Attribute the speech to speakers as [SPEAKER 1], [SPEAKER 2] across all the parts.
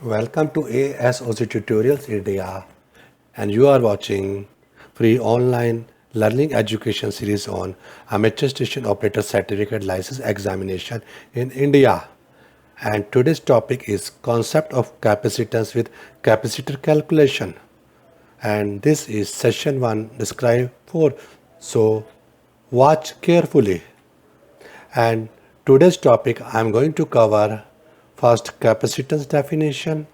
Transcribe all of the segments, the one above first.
[SPEAKER 1] Welcome to ASOC Tutorials India, and you are watching free online learning education series on amateur station operator certificate license examination in India. And today's topic is concept of capacitance with capacitor calculation. And this is session 1 described 4. So watch carefully. And today's topic I am going to cover first capacitance definition,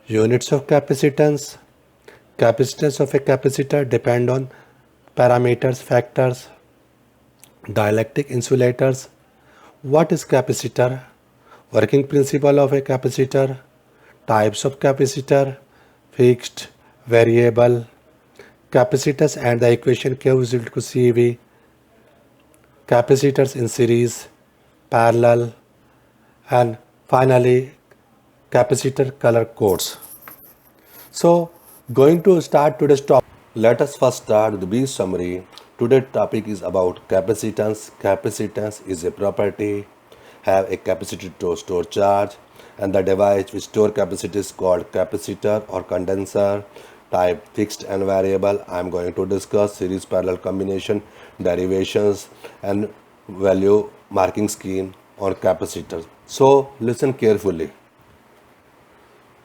[SPEAKER 1] units of capacitance. Capacitance of a capacitor depend on parameters, factors, dielectric insulators. What is capacitor? Working principle of a capacitor, types of capacitor, fixed, variable, capacitors and the equation Q is equal to CV, capacitors in series, parallel, and finally capacitor color codes. So, going to start today's topic. Let us first start with the brief summary. Today's topic is about capacitance. Capacitance is a property, have a capacity to store charge, and the device which store capacity is called capacitor or condenser. Type fixed and variable. I am going to discuss series parallel combination, derivations, and value marking scheme on capacitors. So listen carefully.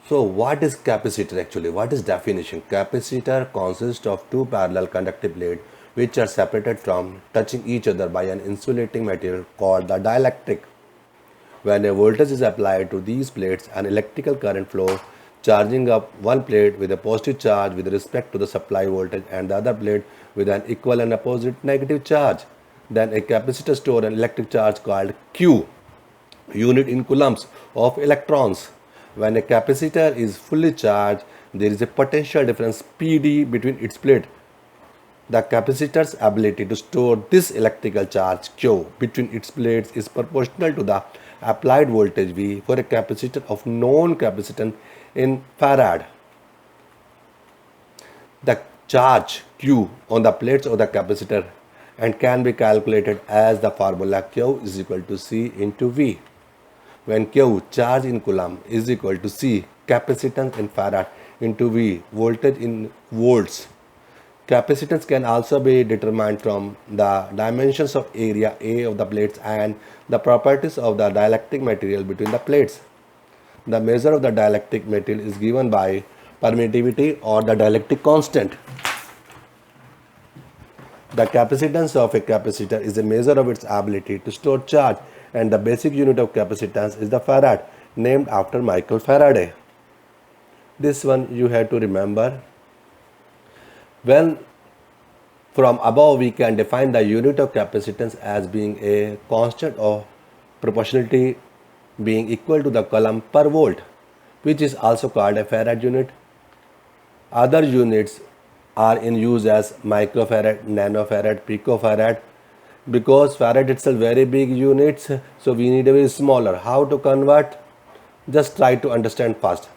[SPEAKER 1] So what is capacitor actually? What is definition? Capacitor consists of two parallel conductive plates which are separated from touching each other by an insulating material called the dielectric. When a voltage is applied to these plates, an electrical current flows, charging up one plate with a positive charge with respect to the supply voltage and the other plate with an equal and opposite negative charge. Then a capacitor stores an electric charge called Q, unit in coulombs of electrons. When a capacitor is fully charged, there is a potential difference PD between its plate. The capacitor's ability to store this electrical charge Q between its plates is proportional to the applied voltage V for a capacitor of known capacitance in farad. The charge Q on the plates of the capacitor and can be calculated as the formula Q is equal to C into V. When Q, charge in coulomb, is equal to C, capacitance in farad, into V, voltage in volts. Capacitance can also be determined from the dimensions of area A of the plates and the properties of the dielectric material between the plates. The measure of the dielectric material is given by permittivity or the dielectric constant. The capacitance of a capacitor is a measure of its ability to store charge, and the basic unit of capacitance is the farad, named after Michael Faraday. This one you have to remember. When from above we can define the unit of capacitance as being a constant of proportionality being equal to the coulomb per volt, which is also called a farad unit. Other units are in use as microfarad, nanofarad, picofarad. Because farad itself very big units, so we need a very smaller. How to convert? Just try to understand first.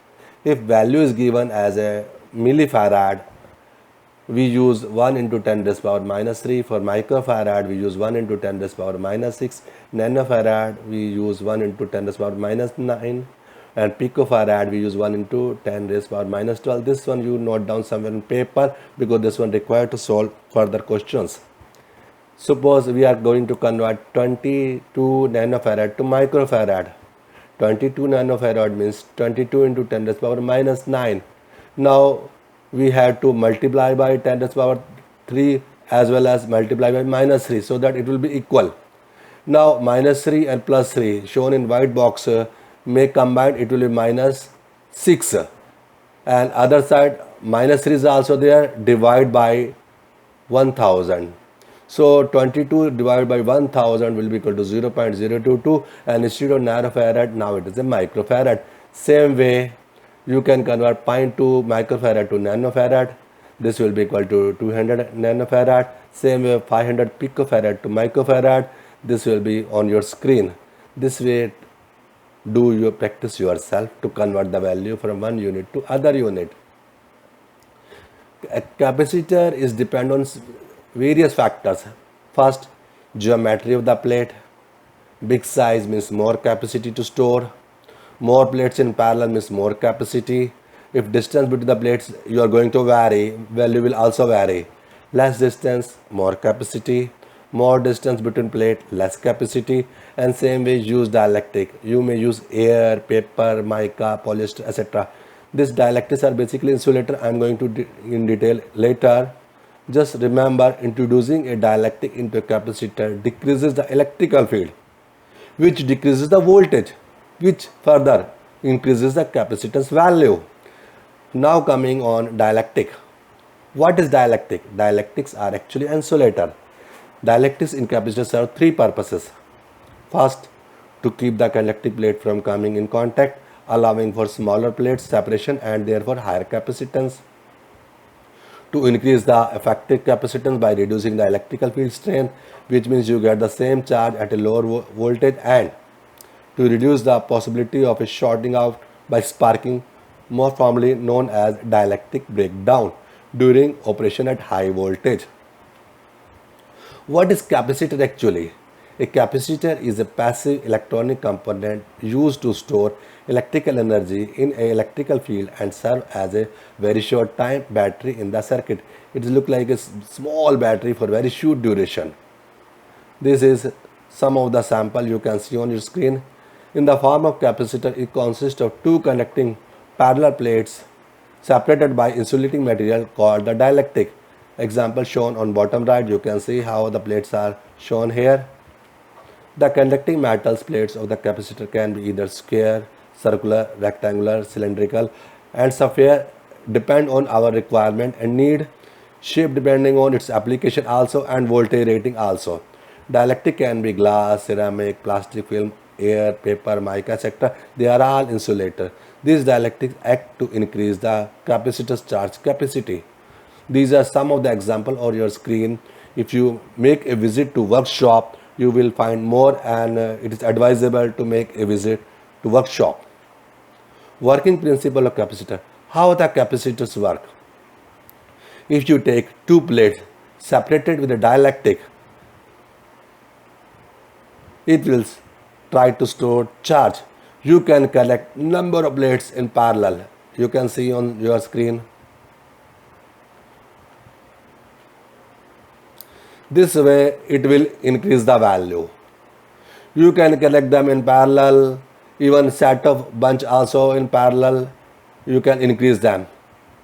[SPEAKER 1] If value is given as a millifarad, we use 1 into 10 raised power minus 3. For microfarad, we use 1 into 10 raised power minus 6. Nanofarad, we use 1 into 10 raised power minus 9. And picofarad, we use 1 into 10 raised power minus 12. This one you note down somewhere in paper because this one required to solve further questions. Suppose we are going to convert 22 nanofarad to microfarad. 22 nanofarad means 22 into 10 raised power minus 9. Now we have to multiply by 10 raised power 3 as well as multiply by minus 3 so that it will be equal. Now minus 3 and plus 3 shown in white box may combine, it will be minus 6. And other side minus 3 is also there, divide by 1000. So 22 divided by 1000 will be equal to 0.022, and instead of nanofarad now it is a microfarad. Same way you can convert 0.2 microfarad to nanofarad. This will be equal to 200 nanofarad. Same way 500 picofarad to microfarad. This will be on your screen. This way do you practice yourself to convert the value from one unit to other unit. A capacitor is dependent on various factors. First, geometry of the plate. Big size means more capacity to store. More plates in parallel means more capacity. If distance between the plates you are going to vary, value will also vary. Less distance, more capacity. More distance between plate, less capacity. And same way use dielectric. You may use air, paper, mica, polyester, etc. These dielectrics are basically insulator. I am going to in detail later. Just remember, introducing a dielectric into a capacitor decreases the electrical field, which decreases the voltage, which further increases the capacitance value. Now coming on dielectric. What is dielectric? Dielectrics are actually insulator. Dielectrics in capacitors serve three purposes. First, to keep the conducting plate from coming in contact, allowing for smaller plates separation and therefore higher capacitance. To increase the effective capacitance by reducing the electrical field strength, which means you get the same charge at a lower voltage, and to reduce the possibility of a shorting out by sparking, more formally known as dielectric breakdown during operation at high voltage. What is capacitor actually? A capacitor is a passive electronic component used to store electrical energy in an electrical field and serve as a very short time battery in the circuit. It looks like a small battery for very short duration. This is some of the sample you can see on your screen. In the form of capacitor, it consists of two connecting parallel plates separated by insulating material called the dielectric. Example shown on bottom right, you can see how the plates are shown here. The conducting metals plates of the capacitor can be either square, circular, rectangular, cylindrical, and sphere depend on our requirement and need, shape depending on its application also, and voltage rating also. Dielectric can be glass, ceramic, plastic film, air, paper, mica, etc. They are all insulator. These dielectrics act to increase the capacitor's charge capacity. These are some of the example on your screen. If you make a visit to workshop, you will find more, and it is advisable to make a visit to workshop. Working principle of capacitor. How the capacitors work? If you take two plates separated with a dielectric, it will try to store charge. You can collect number of plates in parallel. You can see on your screen. This way it will increase the value. You can collect them in parallel, even set of bunch also in parallel. You can increase them.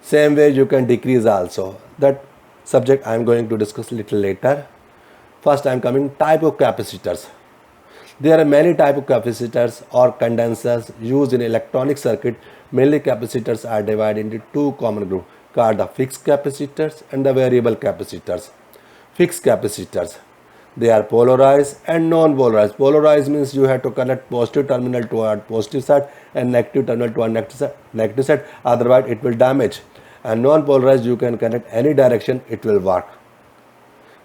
[SPEAKER 1] Same way you can decrease also. That subject I am going to discuss little later. First I am coming type of capacitors. There are many type of capacitors or condensers used in electronic circuit. Mainly capacitors are divided into two common groups called the fixed capacitors and the variable capacitors. Fixed capacitors, they are polarized and non-polarized. Polarized means you have to connect positive terminal toward positive side and negative terminal toward negative side, otherwise it will damage. And non-polarized, you can connect any direction, it will work.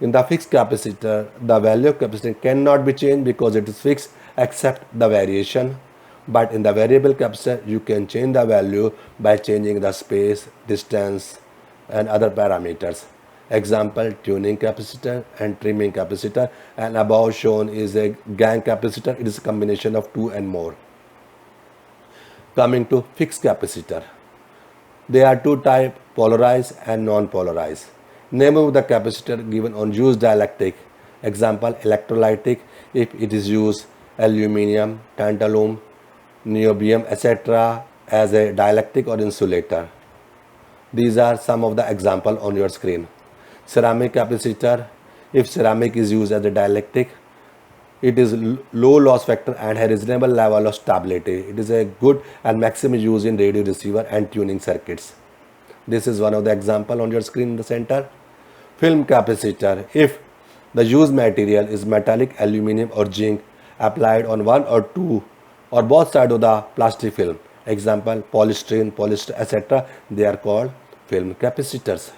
[SPEAKER 1] In the fixed capacitor, the value of capacitance cannot be changed because it is fixed except the variation. But in the variable capacitor, you can change the value by changing the space, distance, and other parameters. Example, tuning capacitor and trimming capacitor, and above shown is a gang capacitor. It is a combination of two and more. Coming to fixed capacitor, there are two types, polarized and non-polarized. Name of the capacitor given on used dielectric. Example, electrolytic if it is used aluminium, tantalum, niobium, etc. as a dielectric or insulator. These are some of the example on your screen. Ceramic capacitor, if ceramic is used as a dielectric, it is low loss factor and has reasonable level of stability. It is a good and maximum use in radio receiver and tuning circuits. This is one of the example on your screen in the center. Film capacitor, if the used material is metallic, aluminum or zinc applied on one or two or both sides of the plastic film. Example, polystyrene, polyester, etc. They are called film capacitors.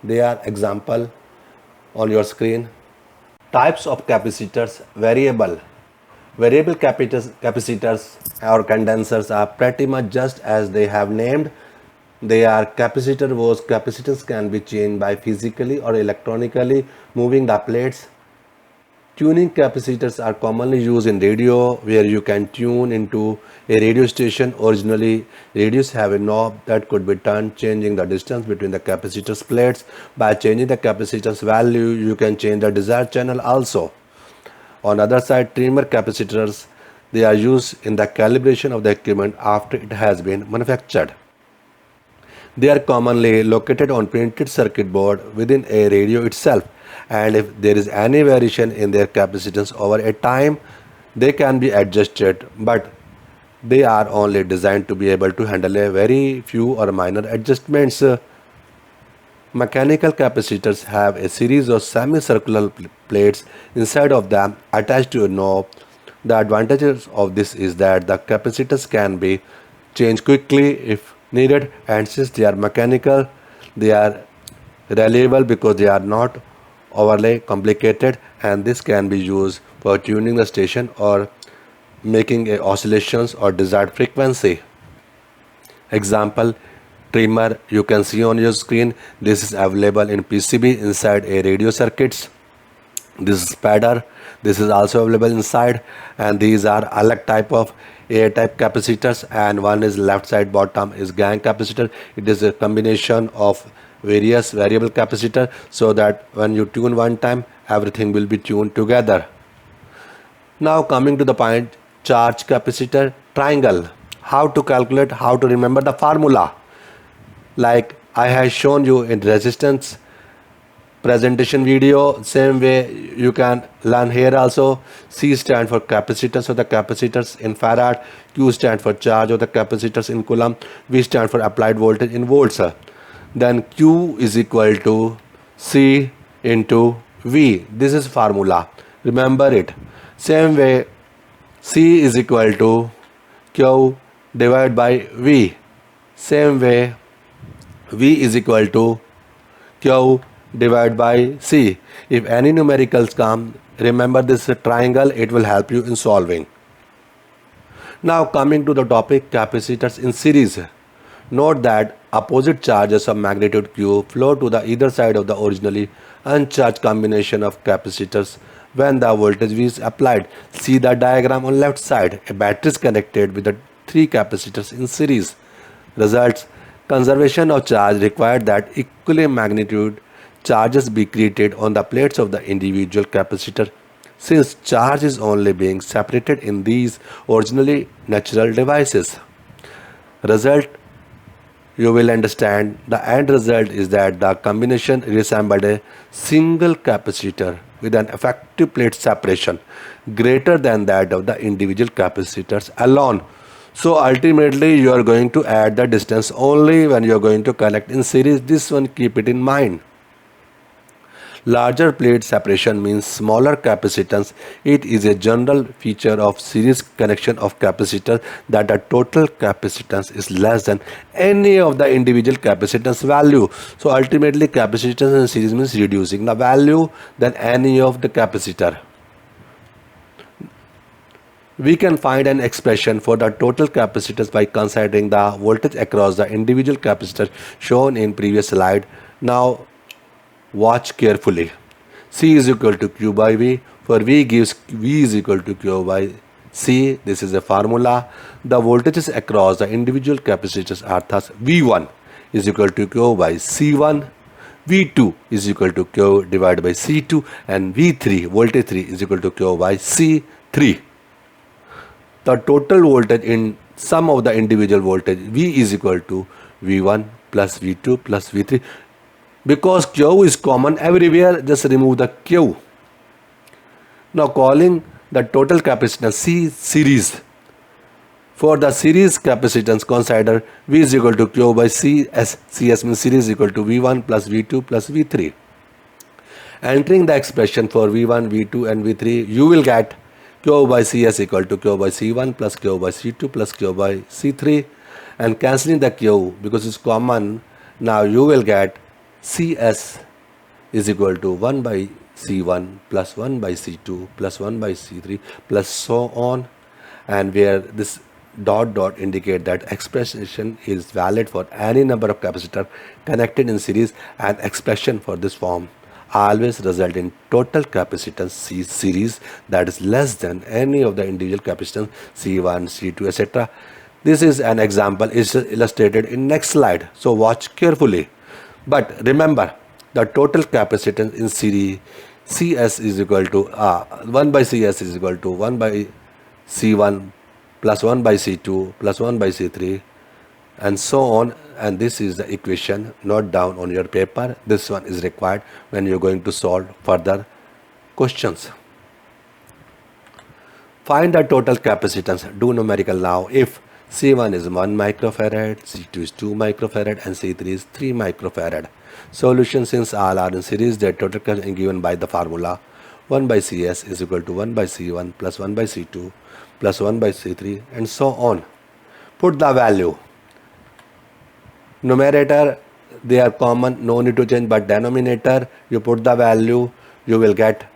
[SPEAKER 1] They are example on your screen. Types of capacitors, variable. Variable capacitors or condensers are pretty much just as they have named. They are capacitor whose capacitance can be changed by physically or electronically moving the plates. Tuning capacitors are commonly used in radio, where you can tune into a radio station. Originally, radios have a knob that could be turned, changing the distance between the capacitor's plates. By changing the capacitor's value, you can change the desired channel also. On the other side, trimmer capacitors, they are used in the calibration of the equipment after it has been manufactured. They are commonly located on printed circuit board within a radio itself, and if there is any variation in their capacitance over a time, they can be adjusted, but they are only designed to be able to handle a very few or minor adjustments. Mechanical capacitors have a series of semicircular plates inside of them attached to a knob. The advantages of this is that the capacitors can be changed quickly if needed, and since they are mechanical, they are reliable because they are not overly complicated, and this can be used for tuning the station or making a oscillations or desired frequency. Example, trimmer you can see on your screen. This is available in PCB inside a radio circuits. This is spadder, this is also available inside, and these are alak type of A type capacitors, and one is left side bottom is gang capacitor. It is a combination of various variable capacitor, so that when you tune one time, everything will be tuned together. Now coming to the point, charge capacitor triangle. How to calculate, how to remember the formula. Like I have shown you in resistance presentation video, same way you can learn here also. C stand for capacitor, so the capacitors in farad. Q stand for charge, or the capacitors in coulomb. V stand for applied voltage in volts. Then Q is equal to C into V. This is formula, remember it. Same way, C is equal to Q divided by V. Same way, V is equal to Q divided by C. If any numericals come, remember this triangle, it will help you in solving. Now coming to the topic, capacitors in series. Note that opposite charges of magnitude Q flow to the either side of the originally uncharged combination of capacitors when the voltage V is applied. See the diagram on left side. A battery is connected with the three capacitors in series. Results, conservation of charge required that equal magnitude charges be created on the plates of the individual capacitor, since charge is only being separated in these originally natural devices. Result, you will understand the end result is that the combination resembled a single capacitor with an effective plate separation greater than that of the individual capacitors alone. So ultimately you are going to add the distance only when you are going to connect in series. This one, keep it in mind. Larger plate separation means smaller capacitance. It is a general feature of series connection of capacitor that the total capacitance is less than any of the individual capacitance value. So ultimately capacitance in series means reducing the value than any of the capacitor. We can find an expression for the total capacitance by considering the voltage across the individual capacitor shown in previous slide. Now watch carefully. C is equal to Q by V. For V gives V is equal to Q by C. This is a formula. The voltages across the individual capacitors are thus V1 is equal to Q by C1. V2 is equal to Q divided by C2, and V3, voltage 3, is equal to Q by C3. The total voltage in sum of the individual voltage V is equal to V1 plus V2 plus V3. Because Q is common everywhere, just remove the Q. Now calling the total capacitance C series. For the series capacitance, consider V is equal to Q by CS. CS means series is equal to V1 plus V2 plus V3. Entering the expression for V1, V2 and V3, you will get Q by CS equal to Q by C1 plus Q by C2 plus Q by C3, and cancelling the Q because it's common. Now you will get CS is equal to 1 by C1 plus 1 by C2 plus 1 by C3 plus so on, and where this dot dot indicate that expression is valid for any number of capacitor connected in series, and expression for this form always result in total capacitance C series that is less than any of the individual capacitance C1, C2, etc. This is an example is illustrated in next slide. So watch carefully. But remember, the total capacitance in series CS is equal to 1 by CS is equal to 1 by C1 plus 1 by C2 plus 1 by C3 and so on, and this is the equation. Note down on your paper. This one is required when you're going to solve further questions. Find the total capacitance. Do numerical now. If C1 is 1 microfarad, C2 is 2 microfarad and C3 is 3 microfarad. Solution: since all are in series, their total capacitance is given by the formula 1 by Cs is equal to 1 by C1 plus 1 by C2 plus 1 by C3 and so on. Put the value. Numerator, they are common, no need to change, but denominator, you put the value, you will get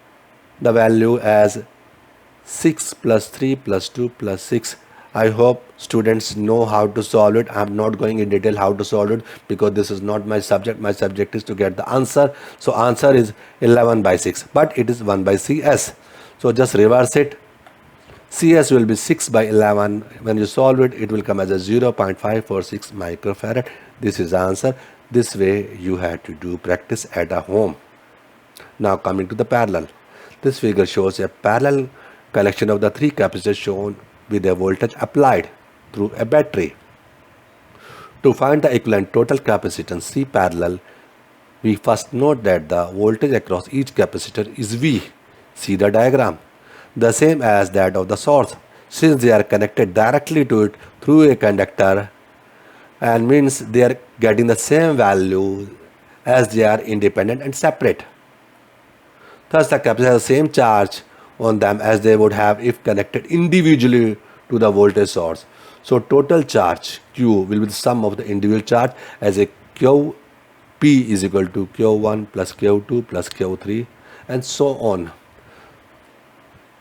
[SPEAKER 1] the value as 6 plus 3 plus 2 plus 6. I hope students know how to solve it. I am not going in detail how to solve it because this is not my subject. My subject is to get the answer. So answer is 11 by 6, but it is 1 by CS. So just reverse it. CS will be 6 by 11. When you solve it, it will come as a 0.546 microfarad. This is the answer. This way you have to do practice at a home. Now coming to the parallel. This figure shows a parallel collection of the three capacitors shown with a voltage applied through a battery. To find the equivalent total capacitance C parallel, we first note that the voltage across each capacitor is V. See the diagram. The same as that of the source, since they are connected directly to it through a conductor, and means they are getting the same value as they are independent and separate. Thus the capacitor has the same charge on them as they would have if connected individually to the voltage source. So total charge Q will be the sum of the individual charge as a QP is equal to Q1 plus Q2 plus Q3 and so on.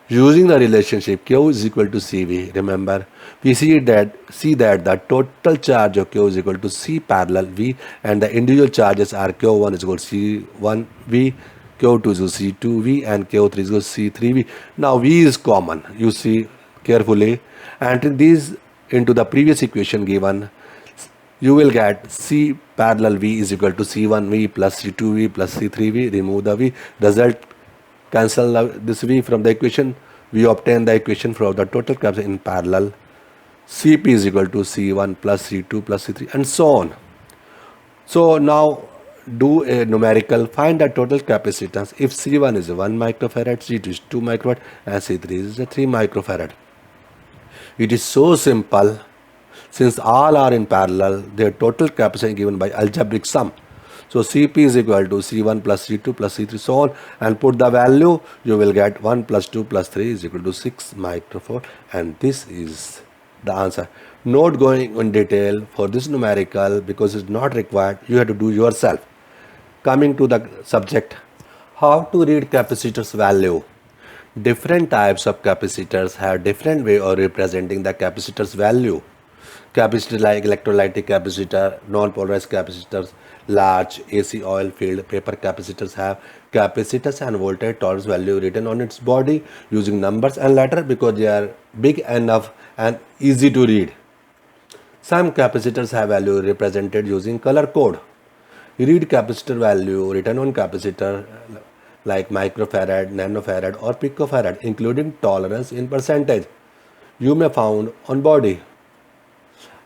[SPEAKER 1] Using the relationship Q is equal to CV, remember, we see that the total charge of Q is equal to C parallel V and the individual charges are Q1 is equal to C1V, Q2 is equal to C2V and Q3 is equal to C3V. Now V is common, you see carefully, and these into the previous equation given, you will get C parallel V is equal to C1V plus C2V plus C3V, remove the V, result cancel this V from the equation, we obtain the equation for the total capacitance in parallel. Cp is equal to C1 plus C2 plus C3 and so on. So now do a numerical, find the total capacitance if C1 is 1 microfarad, C2 is 2 microfarad and C3 is 3 microfarad. It is so simple, since all are in parallel, their total capacitance is given by algebraic sum. So Cp is equal to C1 plus C2 plus C3 so on, and put the value, you will get 1 plus 2 plus 3 is equal to 6 microfarad, and this is the answer. Not going in detail for this numerical because it's not required, you have to do yourself. Coming to the subject, how to read capacitors value. Different types of capacitors have different way of representing the capacitor's value. Capacitor like electrolytic capacitor, non-polarized capacitors, large AC oil filled paper capacitors have capacitance and voltage tolerance value written on its body using numbers and letter because they are big enough and easy to read. Some capacitors have value represented using color code. Read capacitor value written on capacitor like microfarad, nanofarad or picofarad, including tolerance in percentage. You may found on body.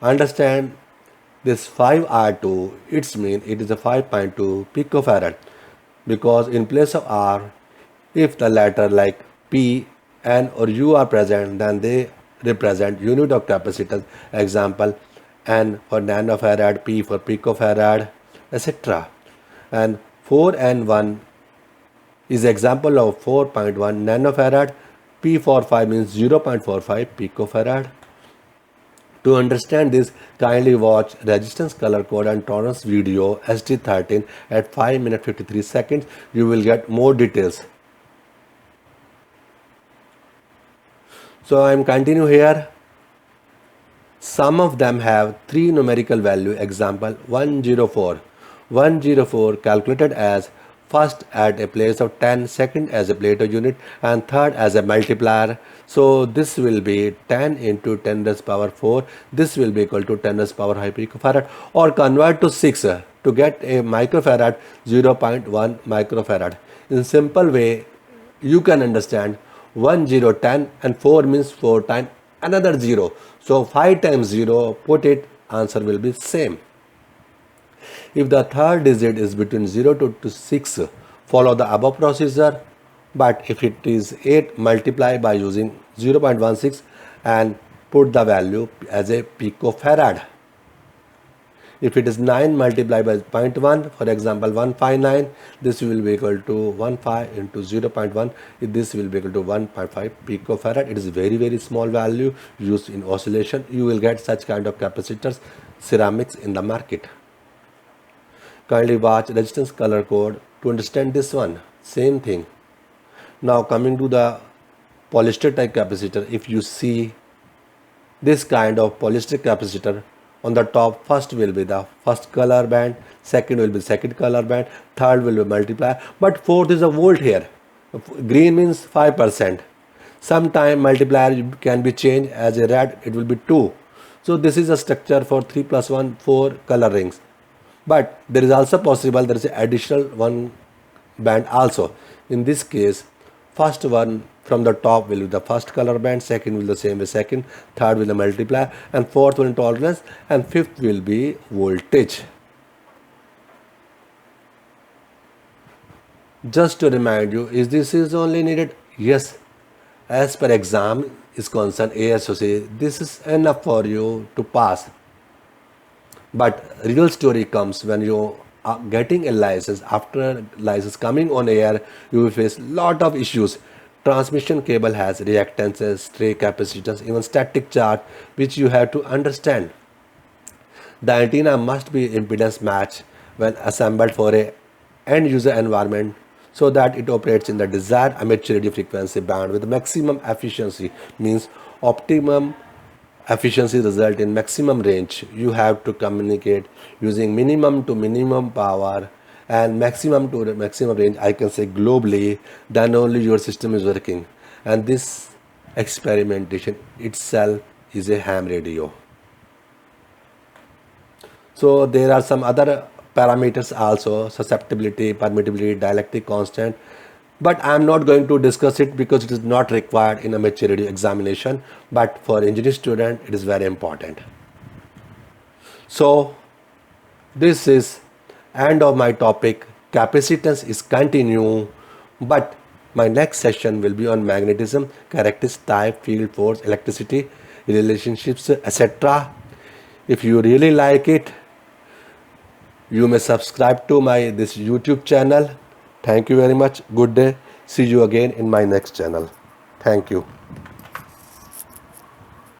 [SPEAKER 1] Understand this 5R2, its mean it is a 5.2 picofarad because in place of R, if the letter like P, N or U are present, then they represent unit of capacitance. Example, N for nanofarad, P for picofarad, etc. And 4N1 is example of 4.1 nanofarad. P for 5 means 0.45 picofarad. To understand this, kindly watch resistance color code and tolerance video ST13 at 5 minutes 53 seconds. You will get more details. So I am continue here. Some of them have three numerical value. Example 104. 104 calculated as first at a place of 10, second as a Plato unit, and third as a multiplier. So this will be 10 into 10 raised power 4. This will be equal to 10 raised power 5 picofarad, or convert to 6 to get a microfarad, 0.1 microfarad. In simple way, you can understand 1 0 10 and 4 means 4 times another 0. So 5 times 0, put it, answer will be same. If the third digit is between 0 to 6, follow the above procedure. But if it is 8, multiply by using 0.16 and put the value as a picofarad. If it is 9, multiply by 0.1, for example 159, this will be equal to 15 into 0.1, this will be equal to 1.5 picofarad. It is very small value used in oscillation. You will get such kind of capacitors, ceramics in the market. Kindly watch resistance color code to understand this one. Same thing. Now coming to the polyester type capacitor, if you see this kind of polyester capacitor, on the top first will be the first color band, second will be second color band, third will be multiplier, but fourth is a volt here. Green means 5%. Sometime multiplier can be changed as a red, it will be 2. So this is a structure for 3 plus 1, 4 color rings. But there is also possible there is an additional one band also. In this case, first one from the top will be the first color band, second will be the same as second, third will be the multiplier, and fourth will be tolerance, and fifth will be voltage. Just to remind you, is this is only needed? Yes. As per exam is concerned, ASOC, this is enough for you to pass. But real story comes when you are getting a license. After license coming on air, you will face lot of issues. Transmission cable has reactances, stray capacitors, even static charge, which you have to understand. The antenna must be impedance matched when assembled for a end user environment, so that it operates in the desired amateur radio frequency band with maximum efficiency. Means optimum efficiency result in maximum range. You have to communicate using minimum to minimum power and maximum to maximum range, I can say globally, then only your system is working. And this experimentation itself is a ham radio. So there are some other parameters also, susceptibility, permittivity, dielectric constant, but I am not going to discuss it because it is not required in amateur radio examination, but for engineering student it is very important. So this is end of my topic. Capacitance is continue, but my next session will be on magnetism, characteristics, type, field, force, electricity, relationships, etc. If you really like it, you may subscribe to my this YouTube channel. Thank you very much. Good day. See you again in my next channel. Thank you.